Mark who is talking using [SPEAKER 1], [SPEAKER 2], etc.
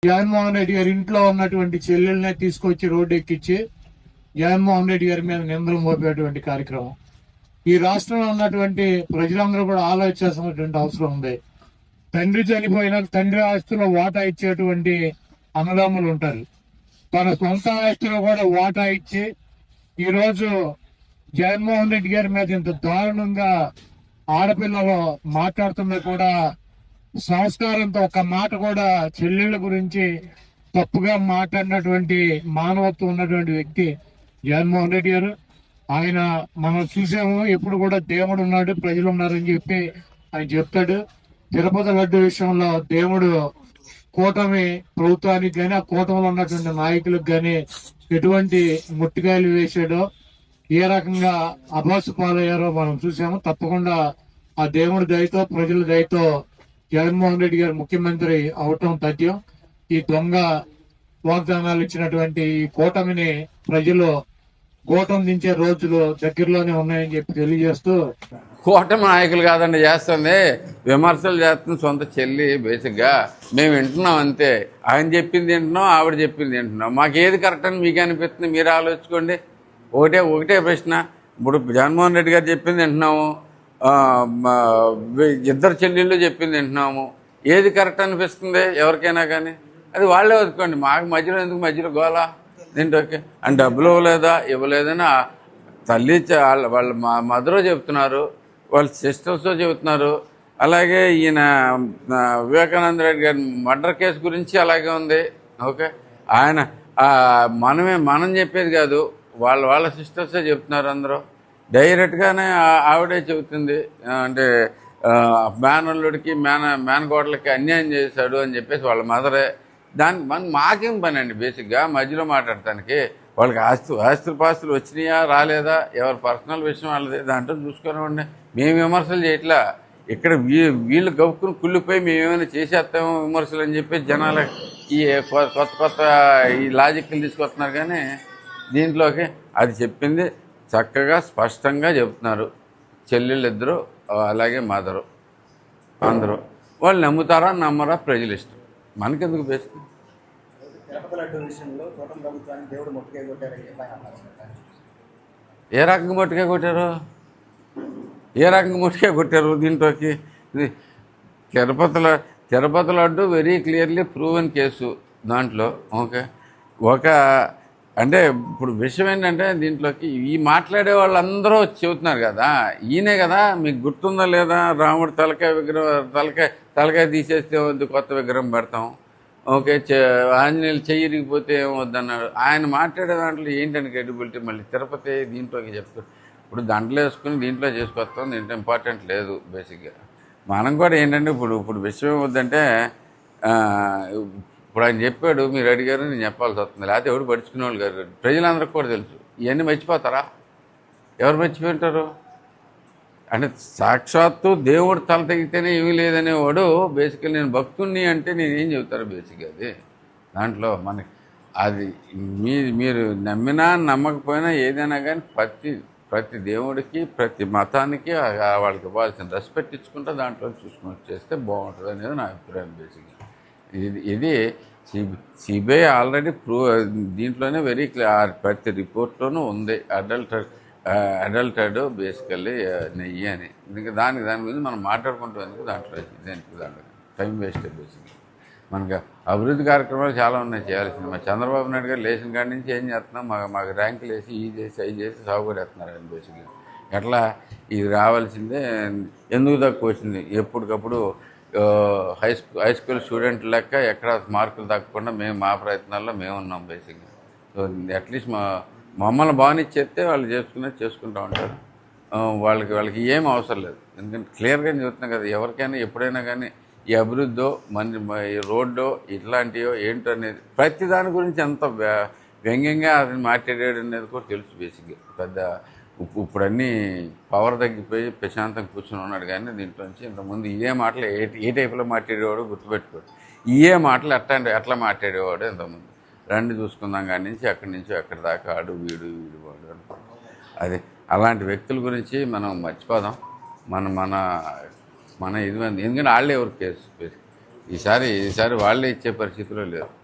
[SPEAKER 1] జగన్మోహన్ రెడ్డి గారి ఇంట్లో ఉన్నటువంటి చెల్లెల్ని తీసుకొచ్చి రోడ్డు ఎక్కించి జగన్మోహన్ రెడ్డి గారి మీద నిందలు మోపేటువంటి కార్యక్రమం. ఈ రాష్ట్రంలో ఉన్నటువంటి ప్రజలందరూ కూడా ఆలోచించాల్సినటువంటి అవసరం ఉంది. తండ్రి చనిపోయిన తండ్రి ఆస్తిలో వాటా ఇచ్చేటువంటి అన్నదమ్ములు ఉంటారు. తన సొంత ఆస్తిలో కూడా వాటా ఇచ్చి ఈరోజు జగన్మోహన్ రెడ్డి గారి మీద ఇంత దారుణంగా ఆడపిల్లలు మాట్లాడుతున్నా కూడా సంస్కారంతో ఒక మాట కూడా చెల్లెళ్ళ గురించి తప్పుగా మాట్లాడినటువంటి మానవత్వం ఉన్నటువంటి వ్యక్తి జగన్మోహన్ రెడ్డి గారు. ఆయన మనం చూసాము, ఎప్పుడు కూడా దేవుడు ఉన్నాడు, ప్రజలు ఉన్నారని చెప్పి ఆయన చెప్తాడు. తిరుపతి లడ్డు విషయంలో దేవుడు కూటమి ప్రభుత్వానికి కానీ ఆ కూటమిలో ఉన్నటువంటి నాయకులకు కానీ ఎటువంటి ముట్టికాయలు వేసాడో, ఏ రకంగా అబాసు పాలయ్యారో మనం చూసాము. తప్పకుండా ఆ దేవుడి దయతో ప్రజల దయతో జగన్మోహన్ రెడ్డి గారు ముఖ్యమంత్రి అవటం తథ్యం. ఈ దొంగ వాగ్దానాలు ఇచ్చినటువంటి ఈ కూటమిని ప్రజలు కూటమి దించే రోజులు దగ్గరలోనే ఉన్నాయని చెప్పి తెలియజేస్తూ,
[SPEAKER 2] కూటమి నాయకులు కాదండి చేస్తుంది, విమర్శలు చేస్తుంది సొంత చెల్లి. బేసిక్గా మేము వింటున్నాం అంతే. ఆయన చెప్పింది వింటున్నాం, ఆవిడ చెప్పింది వింటున్నాం. మాకేది కరెక్ట్ అని మీకు అనిపిస్తుంది, మీరు ఆలోచించుకోండి. ఒకటే ప్రశ్న. ఇప్పుడు జగన్మోహన్ రెడ్డి గారు చెప్పింది వింటున్నాము, ఇద్దరు చెల్లెళ్ళు చెప్పింది వింటున్నాము. ఏది కరెక్ట్ అనిపిస్తుంది ఎవరికైనా కానీ అది వాళ్ళే వదుకోండి. మాకు మధ్యలో ఎందుకు మధ్యలో గోలా దీంట్లోకి అని డబ్బులు ఇవ్వలేదని తల్లి వాళ్ళ మదరో చెప్తున్నారు, వాళ్ళ సిస్టర్స్తో చెబుతున్నారు. అలాగే ఈయన వివేకానంద రెడ్డి గారి మర్డర్ కేసు గురించి అలాగే ఉంది. ఓకే, ఆయన మనం చెప్పేది కాదు, వాళ్ళ సిస్టర్సే చెప్తున్నారు. అందరూ డైరెక్ట్గానే ఆవిడే చెబుతుంది. అంటే మేనల్లుడికి మేనకోడలకి అన్యాయం చేశాడు అని చెప్పేసి వాళ్ళ మదరే. మాకేం పని అండి బేసిక్గా మధ్యలో మాట్లాడటానికి. వాళ్ళకి ఆస్తులు వచ్చినాయా రాలేదా ఎవరి పర్సనల్ విషయం వాళ్ళది, దాంట్లో చూసుకునివ్వండి. మేము విమర్శలు చేయట్లా. ఇక్కడ వీళ్ళు గవ్వుకుని కుళ్ళిపోయి మేమేమైనా చేసేస్తామో విమర్శలు అని చెప్పి జనాలు ఈ కొత్త ఈ లాజిక్లు తీసుకొస్తున్నారు. కానీ దీంట్లోకి అది చెప్పింది చక్కగా స్పష్టంగా చెప్తున్నారు చెల్లెళ్ళిద్దరూ, అలాగే మదరు. అందరూ వాళ్ళు నమ్ముతారా నమ్మరా ప్రజలు ఇష్టం, మనకెందుకు బేసిక్. ఏ రకంగా మొట్టికాయ కొట్టారు దీంట్లోకి. Tirupati laddu very clearly proven case దాంట్లో. ఓకే, అంటే ఇప్పుడు విషయం ఏంటంటే దీంట్లోకి ఈ మాట్లాడే వాళ్ళందరూ చెబుతున్నారు కదా, ఈయనే కదా. మీకు గుర్తుందా లేదా, రాముడు తలకాయ తీసేస్తే వద్దు కొత్త విగ్రహం పెడతాం. ఓకే, ఆంజనేయులు చెయ్యిరిగిపోతే ఏమొద్దన్నాడు. ఆయన మాట్లాడే దాంట్లో ఏంటని క్రెడిబిలిటీ. మళ్ళీ తిరుపతి దీంట్లోకి చెప్తారు. ఇప్పుడు దండలు వేసుకుని దీంట్లో చేసుకొస్తాం, దీంట్లో ఇంపార్టెంట్ లేదు బేసిక్గా. మనం కూడా ఏంటంటే ఇప్పుడు విషయం ఏమొద్దంటే, ఇప్పుడు ఆయన చెప్పాడు, మీరు అడిగారు, నేను చెప్పాల్సి వస్తుంది. లేకపోతే ఎవడు పడుచుకునే వాళ్ళు గారు ప్రజలందరికీ కూడా తెలుసు. ఇవన్నీ మర్చిపోతారా? ఎవరు మర్చిపోయింటారు? అంటే సాక్షాత్తు దేవుడు తల తెగితేనే ఏమీ లేదనేవాడు బేసిక్గా నేను భక్తుణ్ణి అంటే నేనేం చెబుతారు బేసిక్గా. అది దాంట్లో మనకి అది మీరు నమ్మినా నమ్మకపోయినా ఏదైనా కానీ ప్రతి దేవుడికి ప్రతి మతానికి వాళ్ళకి ఇవ్వాల్సిన రెస్పెక్ట్ ఇచ్చుకుంటే దాంట్లో చూసుకొని చేస్తే బాగుంటుంది అనేది నా అభిప్రాయం బేసిక్గా. ఇది సిబిఐ ఆల్రెడీ దీంట్లోనే వెరీ క్లియర్, ప్రతి రిపోర్ట్లోనూ ఉంది. అడల్టెడ్ బేసికల్లీ నెయ్యి అని. ఇంకా దాని గురించి మనం మాట్లాడుకుంటూ ఎందుకు దాంట్లో టైం వేస్ట్ బేసిక్గా. మనకి అభివృద్ధి కార్యక్రమాలు చాలా ఉన్నాయి చేయాల్సింది. మా చంద్రబాబు నాయుడు గారు లేచిన కాడి నుంచి ఏం చేస్తున్నాం, మాకు ర్యాంకులు వేసి అవి చేసి సాగుపడేస్తున్నారు అని బేసిక్గా. ఎట్లా ఇది రావాల్సిందే, ఎందుకు తక్కువ వచ్చింది. ఎప్పటికప్పుడు హై స్కూల్ స్టూడెంట్ లెక్క ఎక్కడ మార్కులు తగ్గకుండా మా ప్రయత్నాల్లో మేము ఉన్నాం బేసిక్గా. సో అట్లీస్ట్ మమ్మల్ని బాగానిచ్చేస్తే వాళ్ళు చేసుకుంటూ ఉంటారు. వాళ్ళకి ఏం అవసరం లేదు. ఎందుకంటే క్లియర్గా చెబుతున్నాం కదా, ఎవరికైనా ఎప్పుడైనా కానీ ఈ అభివృద్ధో ఈ రోడ్డో ఇట్లాంటివో ఏంటో అనేది ప్రతి దాని గురించి ఎంత వ్యంగ్యంగా అతను మాట్లాడాడు అనేది కూడా తెలుసు బేసిక్గా. పెద్ద ఇప్పుడన్నీ పవర్ తగ్గిపోయి ప్రశాంతంగా కూర్చొని ఉన్నాడు. కానీ దీంట్లోంచి ఇంతకుముందు ఇదే మాటలు ఏ టైపులో మాట్లాడేవాడు గుర్తుపెట్టుకోడు. ఇవే మాటలు ఎట్లా మాట్లాడేవాడు ఇంతకుముందు. రండి చూసుకుందాం కాడి నుంచి ఎక్కడి నుంచో ఎక్కడి దాకా ఆడు వీడు వాడు అనుకుంటాం. అది అలాంటి వ్యక్తుల గురించి మనం మర్చిపోదాం. మన ఇది ఎందుకంటే వాళ్ళే ఎవరు కేసు ఈసారి వాళ్ళే ఇచ్చే పరిస్థితిలో లేరు.